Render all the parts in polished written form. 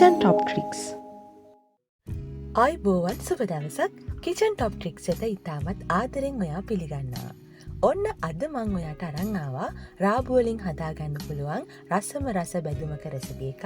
Kitchen Top Tricks. ආයුබෝවන් සුබ දවසක්. කිචන් ටොප් ට්‍රික්ස් එක ඉතාමත් ආදරෙන් ඔයා පිළිගන්නවා. ඔන්න අද මං ඔයාට අරන් ආවා රාබු වලින් හදාගන්න පුළුවන් රසම රස බැදුමක රෙසිපි එකක්.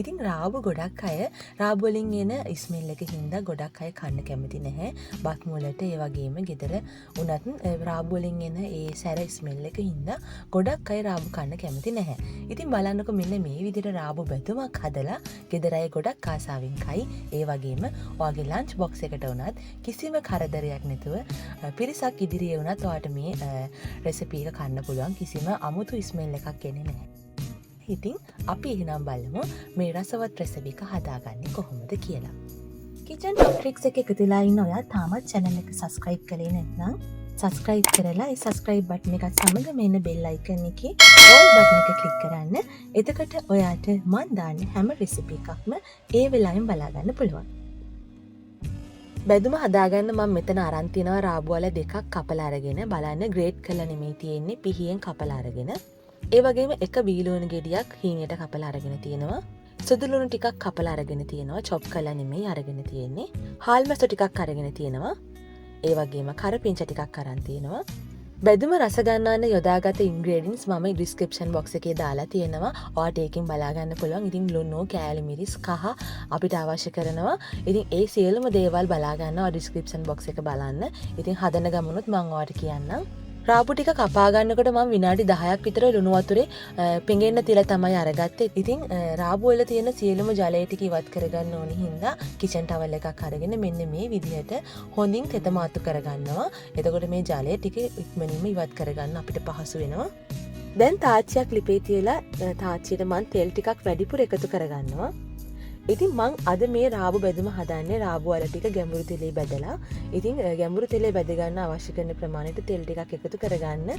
ඉතින් රාබු ගොඩක් අය රාබු වලින් එන ස්මෙල් එක හින්දා ගොඩක් අය කන්න කැමති නැහැ. බත් මුලට ඒ වගේම ගෙදර උනත් රාබු වලින් එන ඒ සැර ස්මෙල් එක හින්දා ගොඩක් අය රාබු කන්න කැමති නැහැ. ඉතින් බලන්නකො මෙන්න මේ විදිහට රාබු බැදුමක් හදලා ගෙදර අය ගොඩක් ආසාවෙන් කයි. ඒ වගේම ඔයාගේ ලන්ච් බොක්ස් එකට උනත් කිසිම කරදරයක් නැතුව පිරිසක් ඉදිරියේ වුණත් ඔයාට මේ රෙසිපි එක කන්න පුළුවන්. කිසිම අමුතු ස්මෙල් එකක් එන්නේ නැහැ. ඉතින් අපි එහෙනම් බලමු මේ රසවත් රෙසිපි එක හදාගන්නේ කොහොමද කියලා. කිචන් ටොප් ට්‍රික්ස් එක එකතු වෙලා ඉන්න ඔයා තාමත් channel එක subscribe කරේ නැත්නම් subscribe කරලා ඒ subscribe button එකත් සමග මෙන්න bell icon එකේ all button එක click කරන්න. එතකොට ඔයාට මම දාන හැම රෙසිපි එකක්ම ඒ වෙලාවෙම බලා ගන්න පුළුවන්. බැදුම හදාගන්න මම මෙතන අරන් තිනවා රාබු වල දෙකක් කපලා අරගෙන බලන්න ග්‍රේට් කරලා නෙමෙයි තියෙන්නේ පිහියෙන් කපලා අරගෙන. ඒ වගේම එක බීලුණු ගෙඩියක් හීනයට කපලා අරගෙන තියෙනවා. සුදු ලුණු ටිකක් කපලා අරගෙන තියෙනවා. චොප් කරලා නෙමෙයි අරගෙන තියෙන්නේ. හාල් මැස්ස ටිකක් අරගෙන තියෙනවා. ඒ වගේම කරපිංචා ටිකක් අරන් තියෙනවා. බැදුම රස ගන්නන්න යොදාගත ඉන්ග්‍රේඩියන්ට්ස් මම ඩිස්ක්‍රිප්ෂන් බොක්ස් එකේ දාලා තියෙනවා. ඔයාට ඒකෙන් බලා ගන්න පුළුවන්. ඉතින් ලුණු, කෑලි මිරිස්, කහ අපිට අවශ්‍ය කරනවා. ඉතින් ඒ සියලුම දේවල් බලා ගන්නවා ඩිස්ක්‍රිප්ෂන් බොක්ස් එක බලන්න. ඉතින් හදන ගමනොත් මම ඔයාට කියන්නම්. රාබු ටික කපා ගන්නකොට මම විනාඩි 10ක් විතර ලුණු වතුරේ පෙඟෙන්න තියලා තමයි අරගත්තේ. ඉතින් රාබු වල තියෙන සියලුම ජලය ටික ඉවත් කරගන්න ඕනි හින්දා කිචන් ටවල් එකක් අරගෙන මෙන්න මේ විදිහට හොඳින් තෙත මාතු කරගන්නවා. එතකොට මේ ජලය ටික ඉක්මනින්ම ඉවත් කරගන්න අපිට පහසු වෙනවා. දැන් තාච්චියක් ලිපේ තියලා තාච්චියට මම තෙල් ටිකක් වැඩිපුර එකතු කරගන්නවා. ඉතින් මං අද මේ රාබු බැදුම හදන්නේ රාබු වල ටික ගැඹුරු තෙලේ බැදලා. ඉතින් ගැඹුරු තෙලේ බැද ගන්න අවශ්‍ය කරන ප්‍රමාණයට තෙල් ටිකක් එකතු කරගන්න.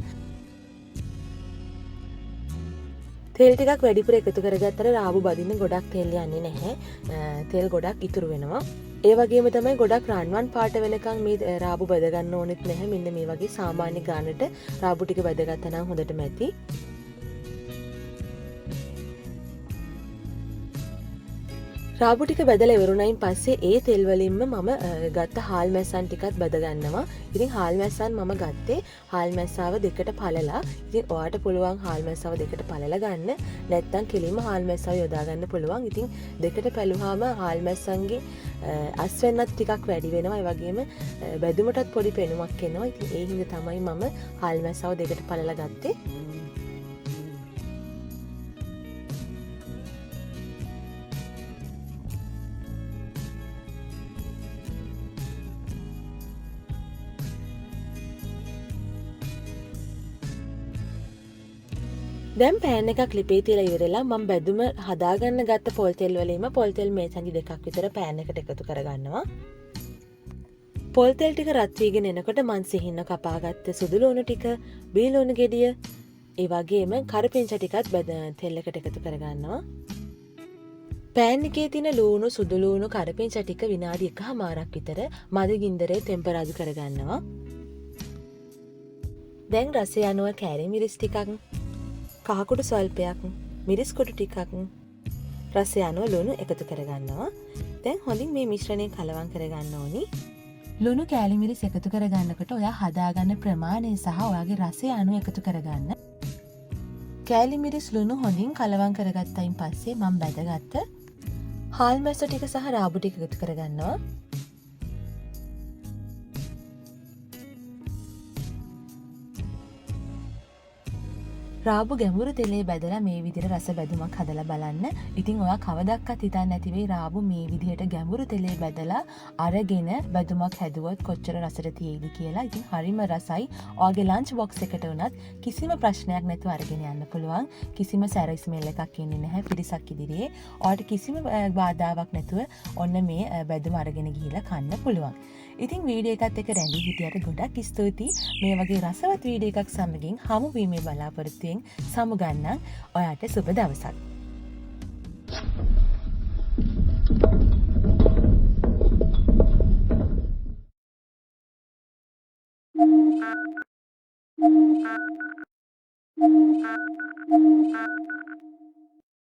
තෙල් ටිකක් වැඩිපුර එකතු කරගත්තට රාබු බදින්න ගොඩක් තෙල් යන්නේ නැහැ. තෙල් ගොඩක් ඉතුරු වෙනවා. ඒ වගේම තමයි ගොඩක් රන්වන් පාට වෙනකන් මේ රාබු බැද ගන්න ඕනෙත් නැහැ. මෙන්න මේ වගේ සාමාන්‍ය ගානට රාබු ටික බැදගත්තා නම් හොඳටම ඇති. රාබු ටික බැදලා ඉවරුණයින් පස්සේ ඒ තෙල් වලින්ම මම ගත්ත හාල් මැස්සන් ටිකත් බැද ගන්නවා. ඉතින් හාල් මැස්සන් මම ගත්තේ හාල් මැස්සාව දෙකට පළලා. ඉතින් ඔයාට පුළුවන් හාල් මැස්සාව දෙකට පළලා ගන්න. නැත්නම් කෙලින්ම හාල් මැස්සාව යොදා ගන්න පුළුවන්. ඉතින් දෙකට පැලුවාම හාල් මැස්සන්ගේ අස් වෙන්නත් ටිකක් වැඩි වෙනවා. ඒ වගේම බැදුමටත් පොඩි පෙනුමක් එනවා. ඉතින් ඒ හින්දා තමයි මම හාල් මැස්සාව දෙකට පළලා ගත්තේ. දැන් පෑන් එකක් ලිපේ තියලා ඉවරලා මම බැදුම හදාගන්න ගත්ත පොල් තෙල් වලින්ම පොල් තෙල් මේසන්දි දෙකක් විතර පෑන් එකට එකතු කරගන්නවා. පොල් තෙල් ටික රත් වීගෙන එනකොට මං සිහින්න කපාගත්ත සුදු ලුණු ටික, බී ලුණු ගෙඩිය, ඒ වගේම කරපිංචා ටිකත් තෙල් එකට එකතු කරගන්නවා. පෑන් එකේ තියෙන ලුණු, සුදු ලුණු, කරපිංචා ටික විනාඩි 1මාරක් විතර මද ගින්දරේ ටෙම්පරාදු කරගන්නවා. දැන් රසය අනුව කෑලි මිරිස් ටිකක්, කහකුඩු ස්වල්පයක්, මිරිස් කුඩු ටිකක්, රසය අනුව ලුණු එකතු කරගන්නවා. දැන් හොඳින් මේ මිශ්‍රණය කලවම් කරගන්න ඕනි. ලුණු කෑලි මිරිස් එකතු කරගන්නකොට ඔයා හදාගන්න ප්‍රමාණය සහ ඔයාගේ රසය අනුව එකතු කරගන්න. කෑලි මිරිස් ලුණු හොඳින් කලවම් කරගත්තයින් පස්සේ මම බැදගත්ත හාල් මැස්ස ටික සහ රාබු ටික එකතු කරගන්නවා. රාබු ගැඹුරු තෙලේ බැදලා මේ විදිහට රස බැදුමක් හදලා බලන්න. ඉතින් ඔයා කවදාවත් හිතන්නේ නැති වෙයි රාබු මේ විදිහට ගැඹුරු තෙලේ බැදලා අරගෙන බැදුමක් හැදුවොත් කොච්චර රසට තියෙයිද කියලා. ඉතින් හරිම රසයි. ඔයාගේ ලන්ච් බොක්ස් එකට උනත් කිසිම ප්‍රශ්නයක් නැතුව අරගෙන යන්න පුළුවන්. කිසිම සැර ස්මෙල් එකක් එන්නේ නැහැ පිරිසක් ඉදිරියේ. ඔයාට කිසිම බාධාවක් නැතුව ඔන්න මේ බැදුම අරගෙන ගිහිල්ලා කන්න පුළුවන්. ඉතින් වීඩියෝ එකත් එක්ක රැඳී හිටියට ගොඩක් ස්තුතියි. මේ වගේ රසවත් වීඩියෝ එකක් සමගින් හමු වීමේ බලාපොරොත්තුවෙන් සමුගන්නම්. ඔයාට සුබ දවසක්.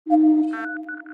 Thank you.